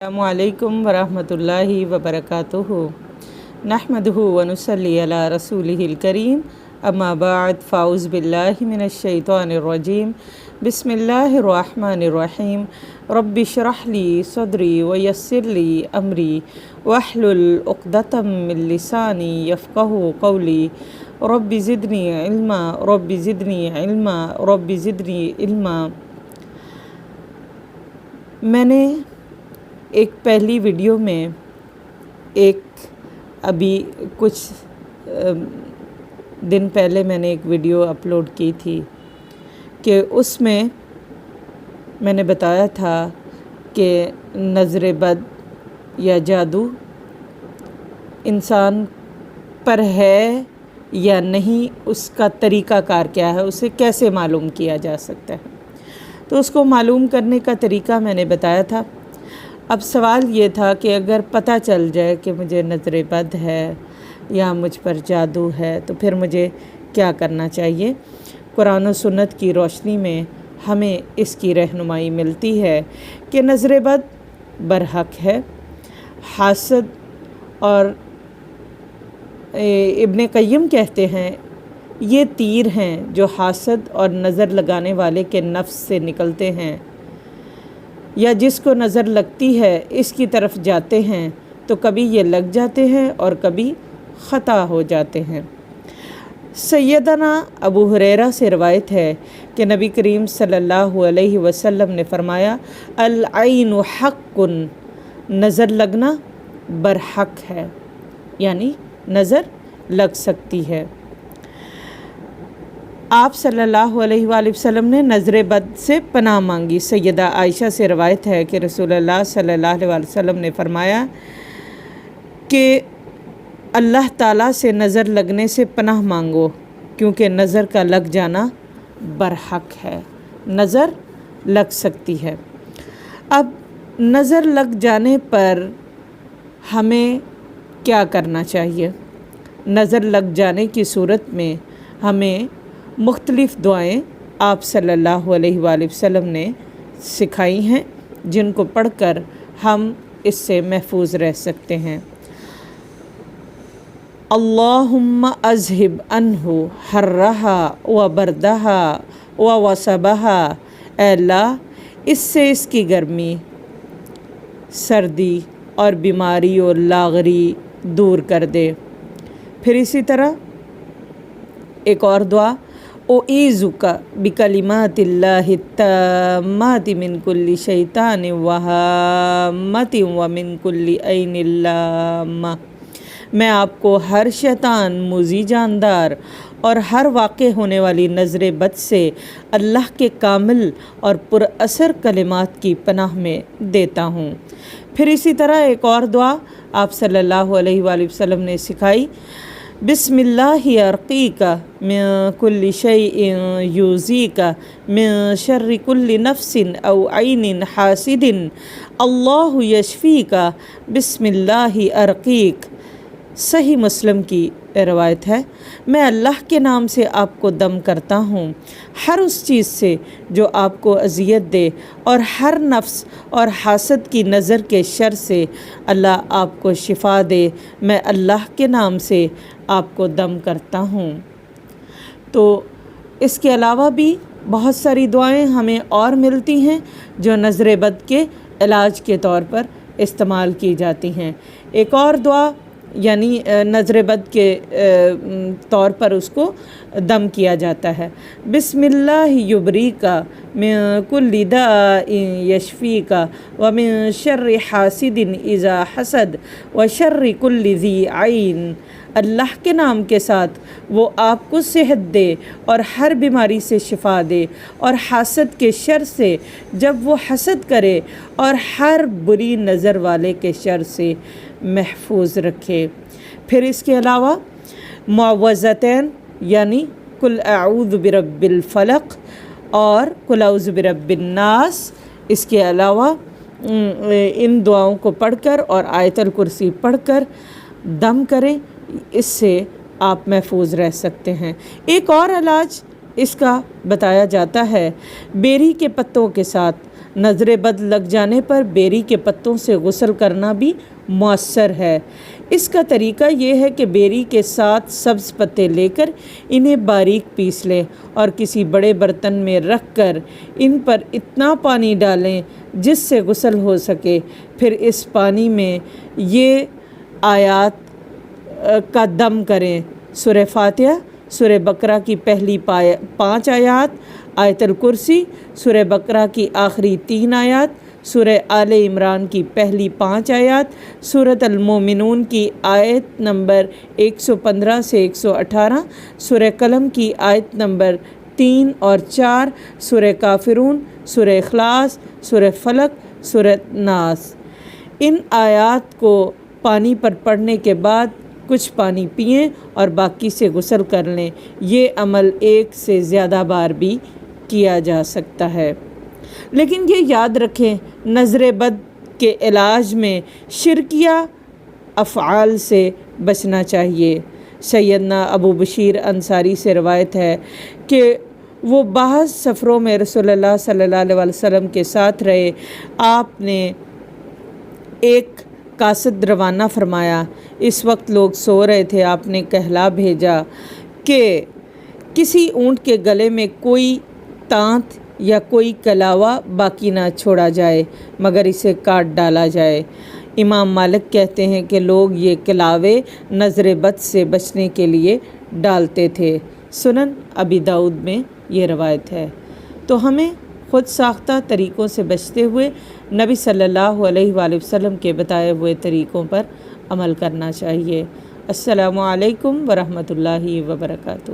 अस्सलामुअलैकुम वरहमतुल्लाहि वबरकातुहु नहमदुहु व नुसल्ली अला रसूलिहिल करीम अम्मा बाद फ़ाउज़ बिल्लाहि मिनश शैतानिर रजीम बिस्मिल्लाहिर रहमानिर रहीम रब्बि इश्रह ली सदरी व यस्सिर ली अमरी वहलुल उक़दतम मिन लिसानी यफ़क़हू क़ौली रब्बि ज़िदनी इल्मा रब्बि ज़िदनी इल्मा रब्बि ज़िदनी इल्मा। मैंने एक पहली वीडियो में अभी कुछ दिन पहले मैंने एक वीडियो अपलोड की थी कि उसमें मैंने बताया था कि नज़र बद या जादू इंसान पर है या नहीं, उसका तरीक़ाकार क्या है, उसे कैसे मालूम किया जा सकता है। तो उसको मालूम करने का तरीक़ा मैंने बताया था। अब सवाल ये था कि अगर पता चल जाए कि मुझे नज़र बद है या मुझ पर जादू है तो फिर मुझे क्या करना चाहिए। कुरान और सुन्नत की रोशनी में हमें इसकी रहनुमाई मिलती है कि नज़र बद बरहक है। हासद और इब्न क़य्यिम कहते हैं ये तीर हैं जो हासद और नज़र लगाने वाले के नफ्स से निकलते हैं या जिसको नज़र लगती है इसकी तरफ जाते हैं तो कभी ये लग जाते हैं और कभी ख़ता हो जाते हैं। सैयदना अबू हुरैरा से रवायत है कि नबी करीम सल्लल्लाहु अलैहि वसल्लम ने फरमाया, अल ऐनु हक़्क़ुन, नज़र लगना बरहक है, यानी नज़र लग सकती है। आप सल्लल्लाहु अलैहि वसल्लम ने नज़र बद से पनाह मांगी। सैयदा आयशा से रवायत है कि रसूलुल्लाह सल्लल्लाहु अलैहि वसल्लम ने फरमाया कि अल्लाह ताला से नज़र लगने से पनाह मांगो क्योंकि नज़र का लग जाना बरहक है, नज़र लग सकती है। अब नज़र लग जाने पर हमें क्या करना चाहिए। नज़र लग जाने की सूरत में हमें मुख्तलिफ़ दुआएं आप सल्लल्लाहु अलैहि वसल्लम ने सिखाई हैं जिनको पढ़कर हम इससे महफूज रह सकते हैं। अल्लाहुम्मा अज़हिब अन्हु हर्रहा व बरदहा व वसबहा, ऐ अल्लाह इससे इसकी गर्मी, सर्दी और बीमारी और लागरी दूर कर दे। फिर इसी तरह एक और दुआ, उईज़ुका बिकलिमातिल्लाहि ताम्माति मिन कुल्लि शैतानिन व हाम्मतिन व मिन कुल्लि ऐनिन लाम्मा, मैं आपको हर शैतान, मुज़ी जानदार और हर वाक़े होने वाली नज़र बद से अल्लाह के कामिल और पुरअसर कलिमात की पनाह में देता हूँ। फिर इसी तरह एक और दुआ आप सल्लल्लाहु अलैहि वसल्लम ने सिखाई, बिस्मिल्लाहि अर्क़ीका मिन कुल्लि शैइन यूज़ीका मिन शर्रि कुल्लि नफ्सिन औ ऐनिन हासिदिन अल्लाहु यशफ़ीका बिस्मिल्लाहि अर्क़ीक। सही मुस्लिम की रवायत है, मैं अल्लाह के नाम से आपको दम करता हूँ हर उस चीज़ से जो आपको अज़ियत दे और हर नफ्स और हासद की नज़र के शर से अल्लाह आपको शिफा दे। मैं अल्लाह के नाम से आपको दम करता हूँ। तो इसके अलावा भी बहुत सारी दुआएं हमें और मिलती हैं जो नज़र बद के इलाज के तौर पर इस्तेमाल की जाती हैं। एक और दुआ यानी नज़र बद के तौर पर उसको दम किया जाता है, बिस्मिल्लाहि युबरीका मिन कुल्लि दाइन यशफ़ीका व मिन शर्रि हासिदिन इज़ा हसद व शर्रि कुल्लि ज़ी ऐन। अल्लाह के नाम के साथ वो आपको सेहत दे और हर बीमारी से शिफा दे और हासद के शर से जब वो हसद करे और हर बुरी नज़र वाले के शर से महफूज रखे। फिर इसके अलावा मुअव्वज़तैन यानी कुल अऊज़ु बिरब्बिल फ़लक़ और कुल अऊज़ु बिरब्बिन नास, इसके अलावा इन दुआओं को पढ़कर और आयतल कुर्सी पढ़कर दम करें, इससे आप महफूज रह सकते हैं। एक और इलाज इसका बताया जाता है, बेरी के पत्तों के साथ نظر بد لگ جانے پر بیری کے پتوں سے غسل کرنا بھی مؤثر ہے۔ اس کا طریقہ یہ ہے کہ بیری کے ساتھ سبز پتے لے کر انہیں باریک پیس لیں اور کسی بڑے برتن میں رکھ کر ان پر اتنا پانی ڈالیں جس سے غسل ہو سکے۔ پھر اس پانی میں یہ آیات کا دم کریں: سورہ فاتحہ، سورہ بقرہ کی پہلی 5 آیات، آیت الکرسی، سورہ بقرہ کی آخری 3 آیات، سورہ آل عمران کی پہلی 5 آیات، سورۃ المومنون کی آیت نمبر 115 سے 118، سورہ قلم کی آیت نمبر 3 اور 4، سورہ کافرون، سورہ اخلاص، سورہ فلق، سورہ ناس۔ ان آیات کو پانی پر پڑھنے کے بعد کچھ پانی پئیں اور باقی سے غسل کر لیں۔ یہ عمل 1 سے زیادہ بار بھی کیا جا سکتا ہے، لیکن یہ یاد رکھیں نظر بد کے علاج میں شرکیہ افعال سے بچنا چاہیے۔ سیدنا ابو بشیر انصاری سے روایت ہے کہ وہ بعض سفروں میں رسول اللہ صلی اللہ علیہ وسلم کے ساتھ رہے۔ آپ نے ایک قاصد روانہ فرمایا۔ اس وقت لوگ سو رہے تھے۔ آپ نے کہلا بھیجا کہ کسی اونٹ کے گلے میں کوئی تانت یا کوئی کلاوہ باقی نہ چھوڑا جائے مگر اسے کاٹ ڈالا جائے۔ امام مالک کہتے ہیں کہ لوگ یہ کلاوے نظر بد سے بچنے کے لیے ڈالتے تھے۔ سنن ابی داؤد میں یہ روایت ہے۔ تو ہمیں خود ساختہ طریقوں سے بچتے ہوئے نبی صلی اللہ علیہ وآلہ وسلم کے بتائے ہوئے طریقوں پر عمل کرنا چاہیے۔ السلام علیکم ورحمۃ اللہ وبرکاتہ۔